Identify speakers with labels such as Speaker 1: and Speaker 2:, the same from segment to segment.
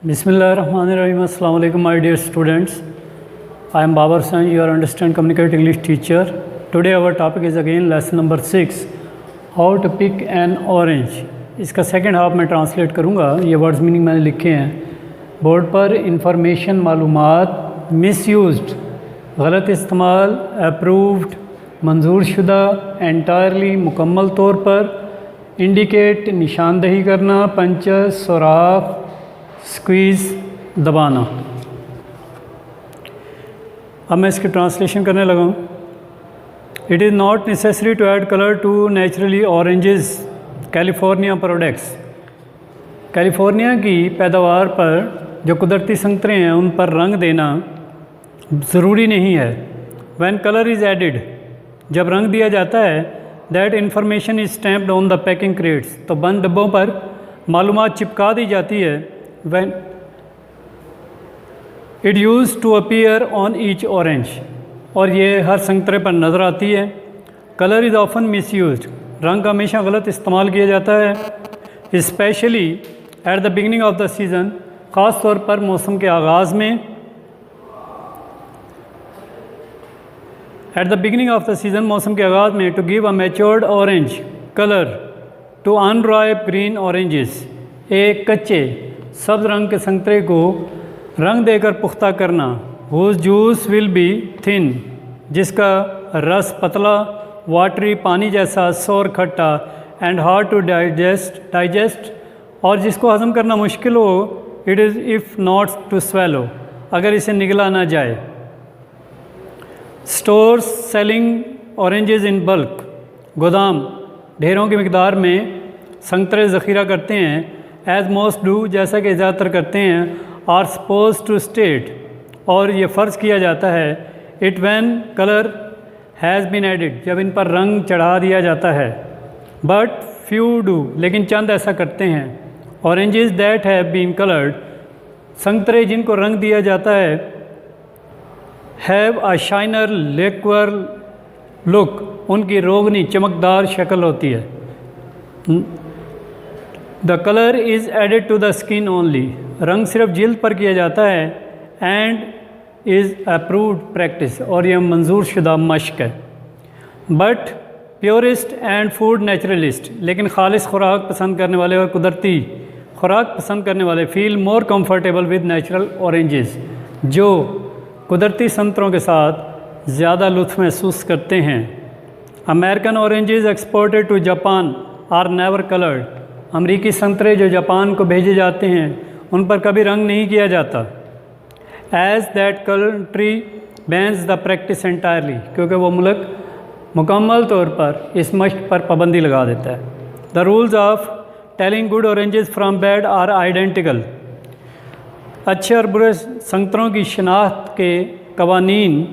Speaker 1: Bismillahirrahmanirrahim. Assalamu alaikum, my dear students. I am Babar Hussain, your understand communicate English teacher. Today our topic is again lesson number 6, how to pick an orange. इसका second half मैं translate करूँगा. ये words meaning मैंने लिखे हैं board पर. Information मालूमात, misused गलत इस्तेमाल, अप्रूव्ड मंजूर शुदा, एंटायरली मुकम्मल तौर पर, इंडिकेट निशानदही करना, पंचर सुराख, स्क्वीज़ दबाना. अब मैं इसकी ट्रांसलेशन करने लगा हूँ. It is not necessary to add colour to naturally oranges California products. California की पैदावार पर जो कुदरती संतरे हैं उन पर रंग देना ज़रूरी नहीं है. व्हेन कलर इज़ एडिड, जब रंग दिया जाता है, that information is stamped on the packing crates, तो बंद डब्बों पर मालूमात चिपका दी जाती है. When it use to appear on each orange, और ये हर संतरे पर नज़र आती है. कलर इज़ ऑफन मिसयूज्ड, रंग का हमेशा गलत इस्तेमाल किया जाता है. Specially at the beginning of the season, ख़ास तौर पर मौसम के आगाज़ में. At the beginning of the season, मौसम के आगाज़ में. To give a matured orange colour to unripe green oranges, एक कच्चे सब्ज़ रंग के संतरे को रंग देकर पुख्ता करना. Whose juice will be thin, जिसका रस पतला, वाटरी पानी जैसा, सोर खट्टा, एंड हार्ड टू डाइजेस्ट और जिसको हज़म करना मुश्किल हो. It is if not to swallow, अगर इसे निगला ना जाए. Stores selling oranges in bulk, गोदाम ढेरों की मिकदार में संतरे ज़ख़ीरा करते हैं. एज मोस्ट डू, जैसा कि ज़्यादातर करते हैं. आर सपोज टू स्टेट, और ये फ़र्ज़ किया जाता है. It when colour has been added, जब इन पर रंग चढ़ा दिया जाता है. बट फ्यू डू, लेकिन चंद ऐसा करते हैं. Oranges that have been coloured, संतरे जिनको रंग दिया जाता है, have a shinier lacquer look, उनकी रोगनी चमकदार शक्ल होती है. The colour is added to the skin only, रंग सिर्फ जिल्द पर किया जाता है. एंड इज़ अप्रूव्ड प्रैक्टिस, और यह मंजूर शुदा मश्क है. But purest and food naturalist, लेकिन खालिस खुराक पसंद करने वाले और कुदरती खुराक पसंद करने वाले feel more comfortable with natural oranges, जो कुदरती संतरों के साथ ज़्यादा लुत्फ़ महसूस करते हैं. American oranges exported to Japan are never coloured, अमरीकी संतरे जो जापान को भेजे जाते हैं उन पर कभी रंग नहीं किया जाता. As that country bans the practice entirely, क्योंकि वो मुल्क मुकम्मल तौर पर इस मश्क पर पाबंदी लगा देता है. The rules of telling good oranges from bad are identical, अच्छे और बुरे संतरों की शनाख्त के कवानीन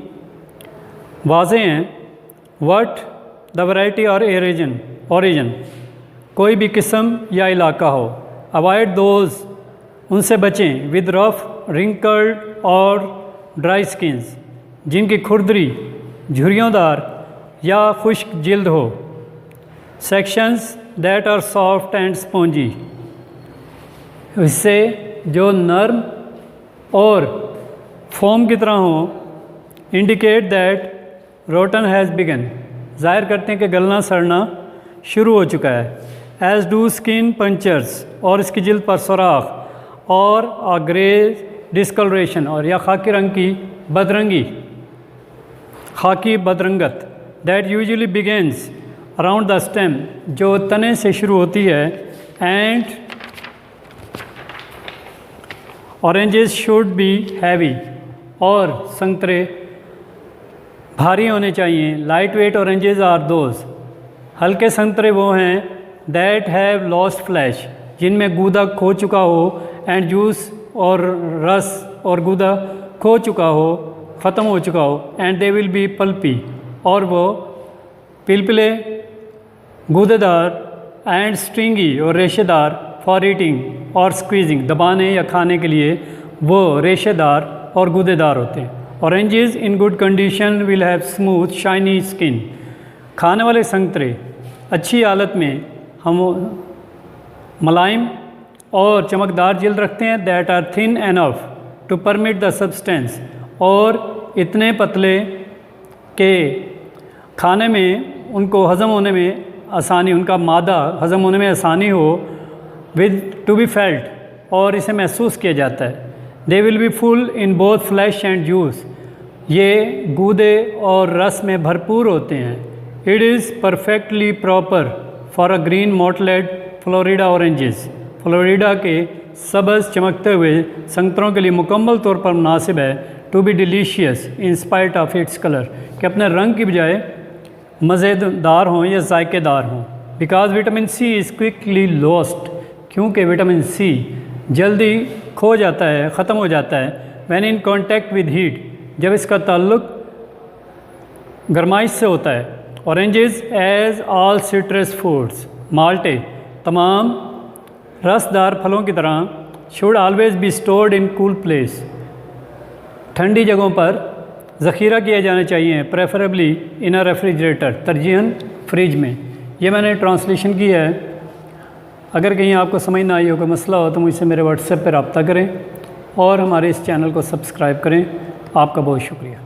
Speaker 1: वाज़े हैं. वट द वैरायटी और ओरिजिन, कोई भी किस्म या इलाका हो. अवॉइड दोज, उनसे बचें. विद रफ रिंकल्ड और ड्राई स्किन्स, जिनकी खुरदरी झुर्रियोंदार या खुश्क जिल्द हो. Sections that are soft and spongy, इससे जो नर्म और फोम की तरह हो. Indicate that rotten has begun, ज़ाहिर करते हैं कि गलना सड़ना शुरू हो चुका है. एज डू स्किन पंचर्स, और इसकी जिल्द पर सुराख. और अ ग्रे डिस्कलरेशन, और या खाकी रंग की बदरंगी, खाकी बदरंगत. That usually begins around the stem, जो तने से शुरू होती है. And oranges should be heavy, और संतरे भारी होने चाहिए. Light weight oranges are those, हल्के संतरे वो हैं. दैट हैव लॉस्ट फ्लैश, जिनमें गूदा खो चुका हो. एंड जूस, और रस और गूदा खो चुका हो, ख़त्म हो चुका हो. And they will B pulpy, और वो पिलपिले, गूदेदार. एंड स्ट्रिंगी, और रेशेदार. फॉर ईटिंग और स्क्वीजिंग, दबाने या खाने के लिए वो रेशेदार और गूदेदार होते हैं. Oranges in good condition will have smooth shiny skin, खाने वाले संतरे अच्छी हालत में हम मुलायम और चमकदार जिल्द रखते हैं, that are thin enough to permit the substance, और इतने पतले के खाने में उनको हज़म होने में आसानी, उनका मादा हज़म होने में आसानी हो, विद टू बी फेल्ट, और इसे महसूस किया जाता है। They will be full in both flesh and juice, ये गूदे और रस में भरपूर होते हैं। It is perfectly proper for a green mottled Florida oranges, Florida के सब्ज़ चमकते हुए संतरों के लिए मुकम्मल तौर पर मुनासिब है। To be delicious in spite of its colour, कि अपने रंग की बजाय मज़ेदार हों या जायकेदार हों। Because vitamin C is quickly lost, क्योंकि विटामिन सी जल्दी खो जाता है, ख़त्म हो जाता है। When in contact with heat, जब इसका ताल्लुक़ गरमाइश से होता है। Oranges as all citrus fruits, माल्टे तमाम रसदार फलों की तरह, should always be stored in cool place, ठंडी जगहों पर ज़ख़ीरा किए जाने चाहिए, प्रेफरेबली इन अ रेफ्रिजरेटर, तरजीहन फ्रिज में। ये मैंने ट्रांसलेशन की है। अगर कहीं आपको समझ ना आई हो, कोई मसला हो, तो मुझसे मेरे व्हाट्सएप पर रब्ता करें और हमारे इस चैनल को सब्सक्राइब करें। आपका बहुत शुक्रिया।